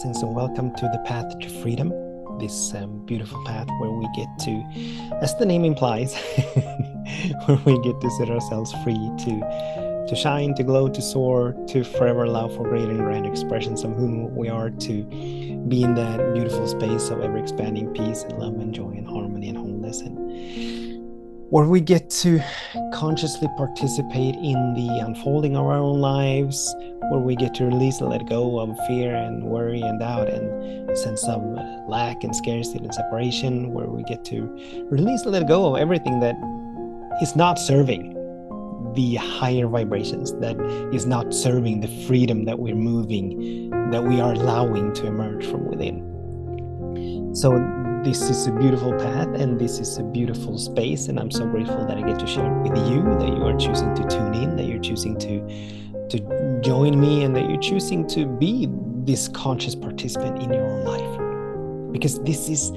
blessings and welcome to the path to freedom, this beautiful path where we get to, as the name implies, where we get to set ourselves free to shine, to glow, to soar, to forever allow for greater and grand expressions of who we are, to be in that beautiful space of ever-expanding peace and love and joy and harmony and wholeness, and where we get to consciously participate in the unfolding of our own lives, where we get to release and let go of fear and worry and doubt and sense of lack and scarcity and separation, where we get to release and let go of everything that is not serving the higher vibrations, that is not serving the freedom that we're moving, that we are allowing to emerge from within. So this is a beautiful path and this is a beautiful space, and I'm so grateful that I get to share it with you, that you are choosing to tune in, that you're choosing to join me, and that you're choosing to be this conscious participant in your own life, because this is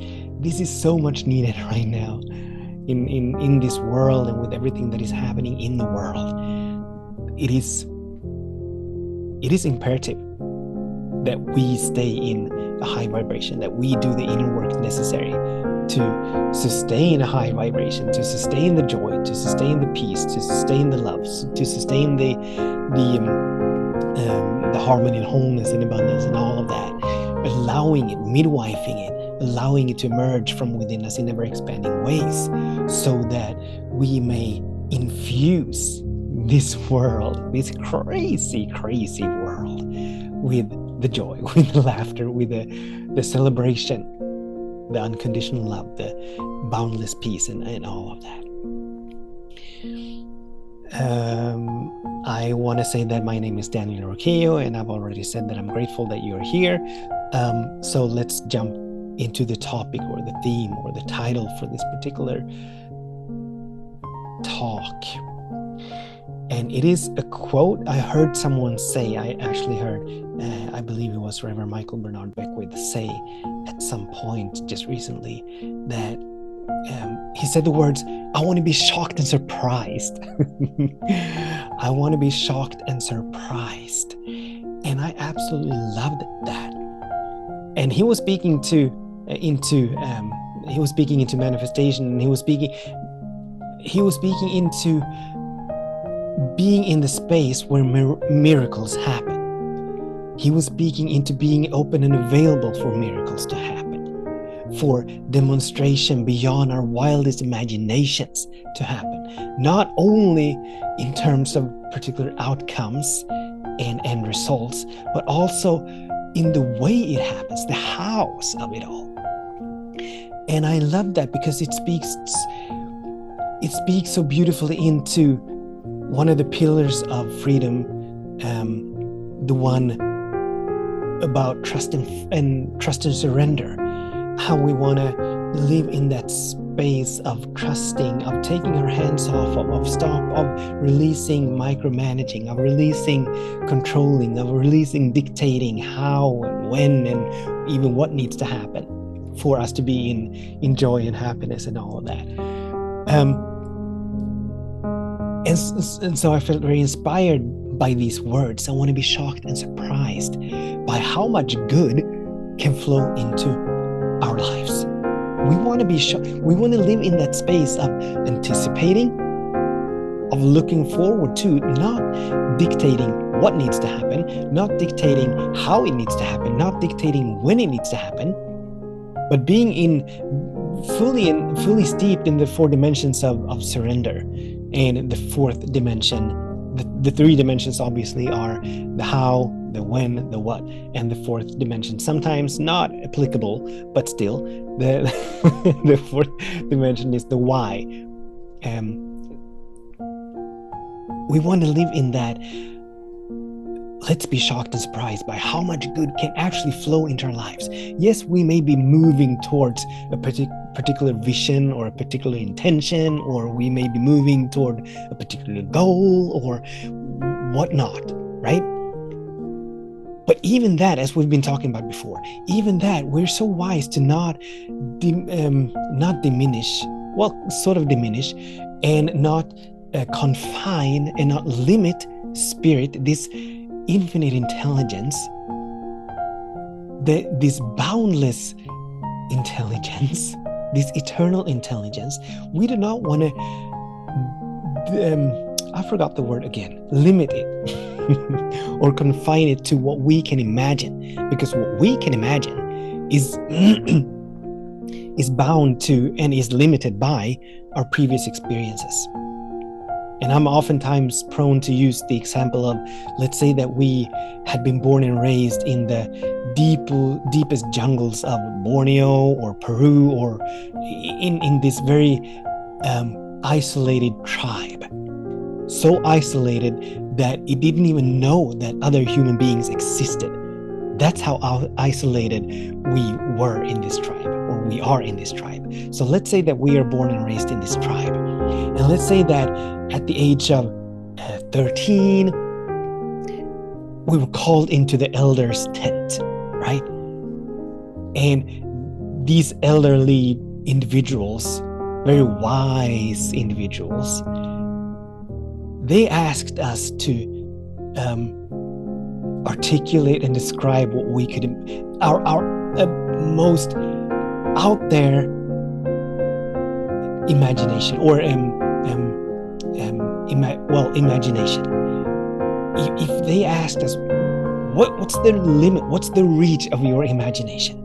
so much needed right now in this world, and with everything that is happening in the world. It is imperative that we stay in a high vibration, that we do the inner work necessary to sustain a high vibration, to sustain the joy, to sustain the peace, to sustain the love, to sustain the harmony and wholeness and abundance and all of that, allowing it, midwifing it, allowing it to emerge from within us in ever-expanding ways, so that we may infuse this world, this crazy, crazy world, with the joy, with the laughter, with the celebration, the unconditional love, the boundless peace, and all of that. I want to say that my name is Daniel Roquillo, and I've already said that I'm grateful that you're here. So let's jump into the topic or the theme or the title for this particular talk. And it is a quote I heard someone say. I actually heard, I believe it was Reverend Michael Bernard Beckwith say at some point just recently that he said the words, "I want to be shocked and surprised." I want to be shocked and surprised. And I absolutely loved that. And he was speaking into manifestation, and he was speaking into being in the space where miracles happen. He was speaking into being open and available for miracles to happen, for demonstration beyond our wildest imaginations to happen, not only in terms of particular outcomes and end results, but also in the way it happens, the hows of it all. And I love that because it speaks so beautifully into one of the pillars of freedom, the one about trust and surrender, how we want to live in that space of trusting, of taking our hands off, of releasing micromanaging, of releasing controlling, of releasing dictating how and when and even what needs to happen for us to be in joy and happiness and all of that. And so I felt very inspired by these words. I want to be shocked and surprised by how much good can flow into our lives. We want to be shocked. We want to live in that space of anticipating, of looking forward to, not dictating what needs to happen, not dictating how it needs to happen, not dictating when it needs to happen, but being fully steeped in the four dimensions of surrender. And the fourth dimension, the three dimensions obviously are the how, the when, the what, and the fourth dimension, sometimes not applicable, but still, the fourth dimension is the why. We want to live in that. Let's be shocked and surprised by how much good can actually flow into our lives. Yes, we may be moving towards a particular vision or a particular intention, or we may be moving toward a particular goal or whatnot, right? But even that, as we've been talking about before, even that, we're so wise to not diminish, and not confine and not limit spirit, this infinite intelligence this boundless intelligence, this eternal intelligence, we do not want to, I forgot the word again, limit it or confine it to what we can imagine, because what we can imagine is is bound to and is limited by our previous experiences. And I'm oftentimes prone to use the example of, let's say that we had been born and raised in the deepest jungles of Borneo or Peru, or in this very isolated tribe. So isolated that it didn't even know that other human beings existed. That's how isolated we were in this tribe, or we are in this tribe. So let's say that we are born and raised in this tribe. And let's say that at the age of 13, we were called into the elder's tent, right? And these elderly individuals, very wise individuals, they asked us to articulate and describe what we could, our most out there imagination, or imagination. If they asked us, what's the limit, what's the reach of your imagination,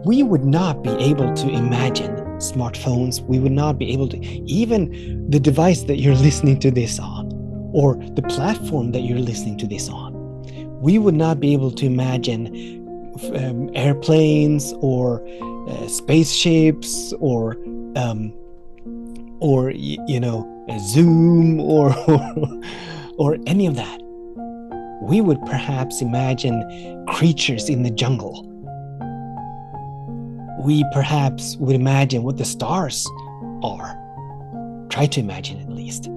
we would not be able to imagine smartphones. We would not be able to, even the device that you're listening to this on, or the platform that you're listening to this on. We would not be able to imagine airplanes or spaceships or a Zoom or any of that. We would perhaps imagine creatures in the jungle. We perhaps would imagine what the stars are. Try to imagine at least.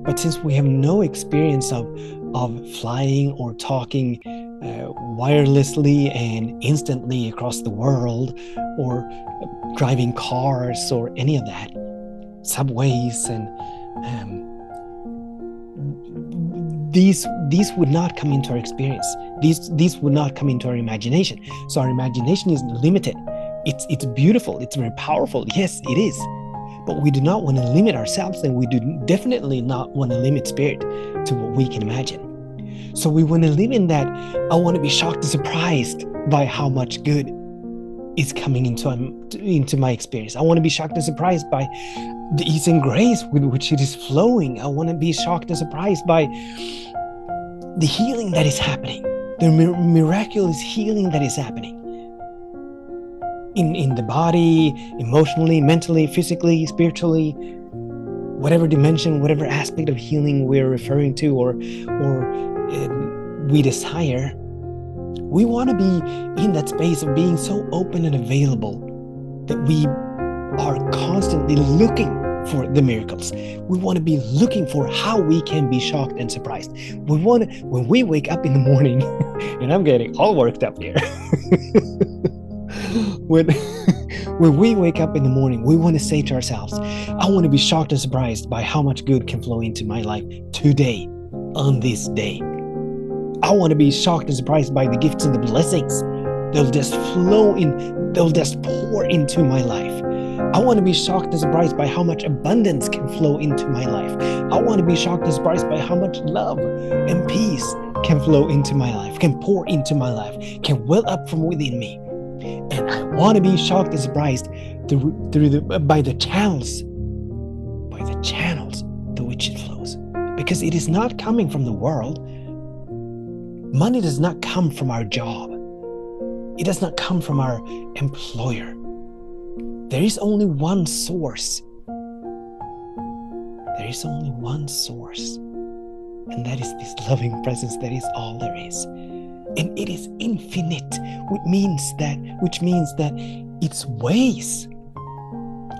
But since we have no experience of flying or talking wirelessly and instantly across the world, or driving cars or any of that, subways, and these would not come into our experience. These would not come into our imagination. So our imagination is limited. It's beautiful. It's very powerful. Yes, it is. But we do not want to limit ourselves, and we do definitely not want to limit spirit to what we can imagine. So we want to live in that. I want to be shocked and surprised by how much good is coming into my experience. I want to be shocked and surprised by the ease and grace with which it is flowing. I want to be shocked and surprised by the healing that is happening, the miraculous healing that is happening in the body, emotionally, mentally, physically, spiritually, whatever dimension, whatever aspect of healing we're referring to or we desire. We want to be in that space of being so open and available that we are constantly looking for the miracles. We want to be looking for how we can be shocked and surprised. We want to, when we wake up in the morning, and I'm getting all worked up here. when we wake up in the morning, we want to say to ourselves, I want to be shocked and surprised by how much good can flow into my life today, on this day. I want to be shocked and surprised by the gifts and the blessings. They'll just flow in, they'll just pour into my life. I want to be shocked and surprised by how much abundance can flow into my life. I want to be shocked and surprised by how much love and peace can flow into my life, can pour into my life, can well up from within me. And I want to be shocked and surprised by the channels through which it flows. Because it is not coming from the world. Money does not come from our job. It does not come from our employer. There is only one source. There is only one source. And that is this loving presence. That is all there is. And it is infinite, which means that its ways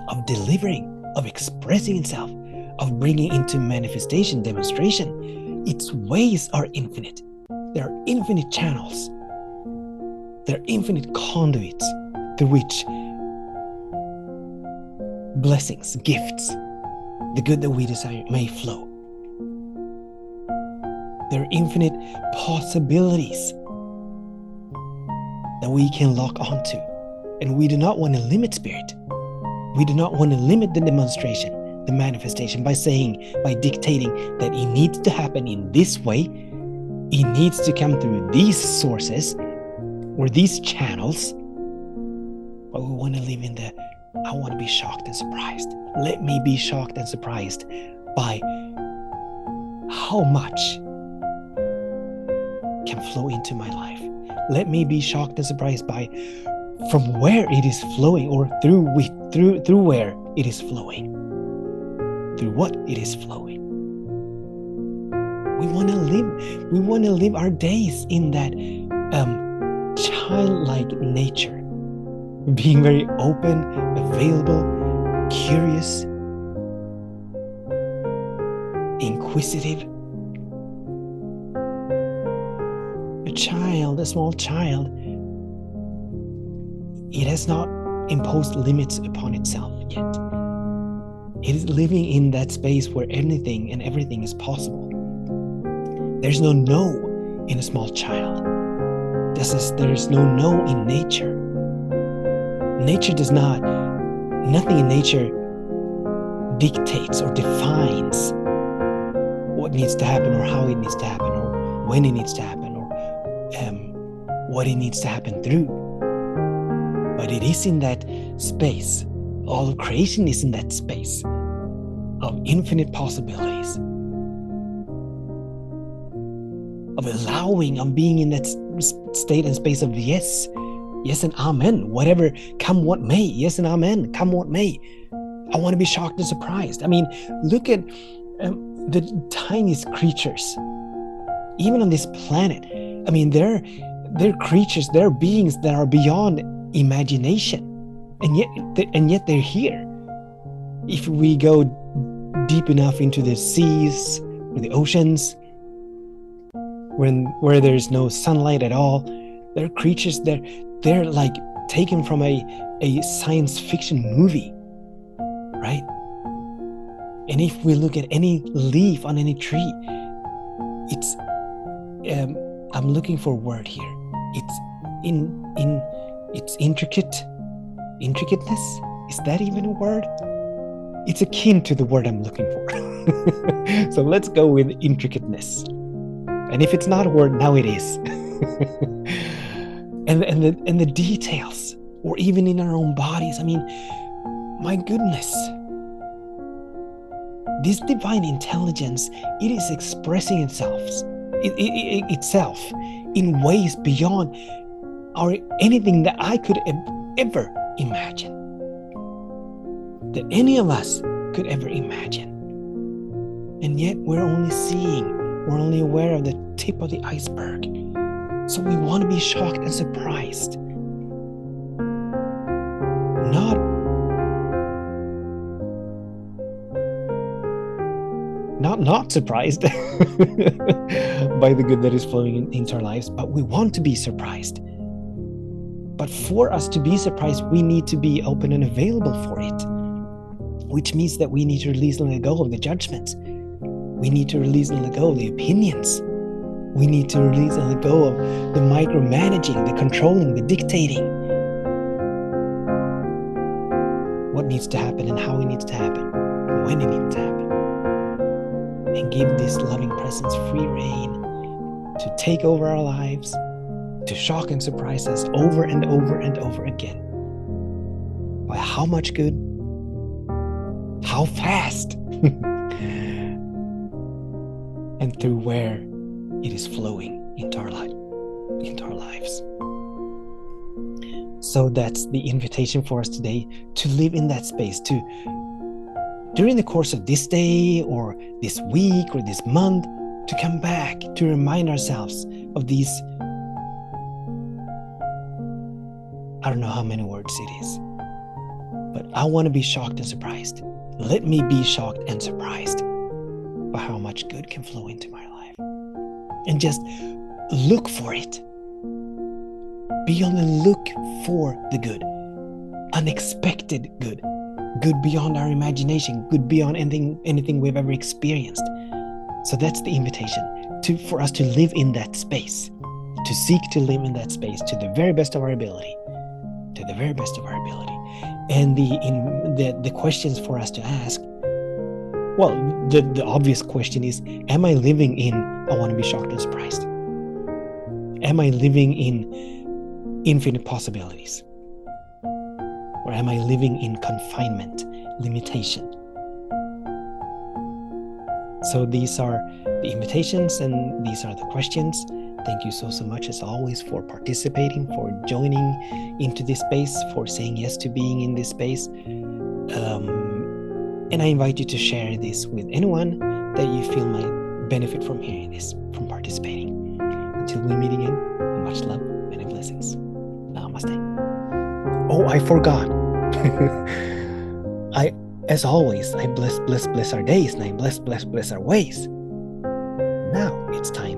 of delivering, of expressing itself, of bringing into manifestation, demonstration, its ways are infinite. There are infinite channels. There are infinite conduits through which blessings, gifts, the good that we desire may flow. There are infinite possibilities that we can lock onto. And we do not want to limit spirit. We do not want to limit the demonstration, the manifestation, by dictating that it needs to happen in this way. It needs to come through these sources or these channels. But we want to live in the, I want to be shocked and surprised. Let me be shocked and surprised by how much can flow into my life. Let me be shocked and surprised by from where it is flowing, or through where it is flowing, through what it is flowing. We want to live our days in that childlike nature, being very open, available, curious, inquisitive. A small child, it has not imposed limits upon itself yet. It is living in that space where anything and everything is possible. There's no no in a small child. There is no no in nature. Nothing in nature dictates or defines what needs to happen, or how it needs to happen, or when it needs to happen, or what it needs to happen through. But it is in that space. All of creation is in that space of infinite possibilities, of allowing, of being in that state and space of yes and amen, whatever, come what may, yes and amen, come what may. I want to be shocked and surprised. I mean, look at the tiniest creatures, even on this planet. I mean, they're creatures, they're beings that are beyond imagination, and yet they're here. If we go deep enough into the seas or the oceans, where there's no sunlight at all, there are creatures, they're like taken from a science fiction movie, right? And if we look at any leaf on any tree, it's I'm looking for a word here. It's in its intricateness. Is that even a word? It's akin to the word I'm looking for. So let's go with intricateness. And if it's not a word, now it is. and the details, or even in our own bodies. I mean, my goodness. This divine intelligence, it is expressing itself in ways beyond anything that I could ever imagine, that any of us could ever imagine. And yet we're only aware of the tip of the iceberg. So we want to be shocked and surprised. Not surprised by the good that is flowing into our lives, but we want to be surprised. But for us to be surprised, we need to be open and available for it, which means that we need to release and let go of the judgments. We need to release and let go of the opinions. We need to release and let go of the micromanaging, the controlling, the dictating. What needs to happen and how it needs to happen, when it needs to happen. And give this loving presence free reign to take over our lives, to shock and surprise us over and over and over again. By how much good, how fast, and through where it is flowing into our lives. So that's the invitation for us today, to live in that space, to during the course of this day or this week or this month, to come back, to remind ourselves of these, I don't know how many words it is, but I want to be shocked and surprised. Let me be shocked and surprised by how much good can flow into my life. And just look for it. Be on the look for the good, unexpected good. Good beyond our imagination, good beyond anything we've ever experienced. So that's the invitation for us to live in that space, to seek to live in that space to the very best of our ability, to the very best of our ability. And the questions for us to ask, well, the obvious question is, am I living in I want to be shocked and surprised? Am I living in infinite possibilities? Or am I living in confinement, limitation? So these are the invitations and these are the questions. Thank you so much as always for participating, for joining into this space, for saying yes to being in this space. And I invite you to share this with anyone that you feel might benefit from hearing this, from participating. Until we meet again, much love, many blessings. Namaste. Oh, I forgot. As always, I bless our days, and I bless our ways. Now it's time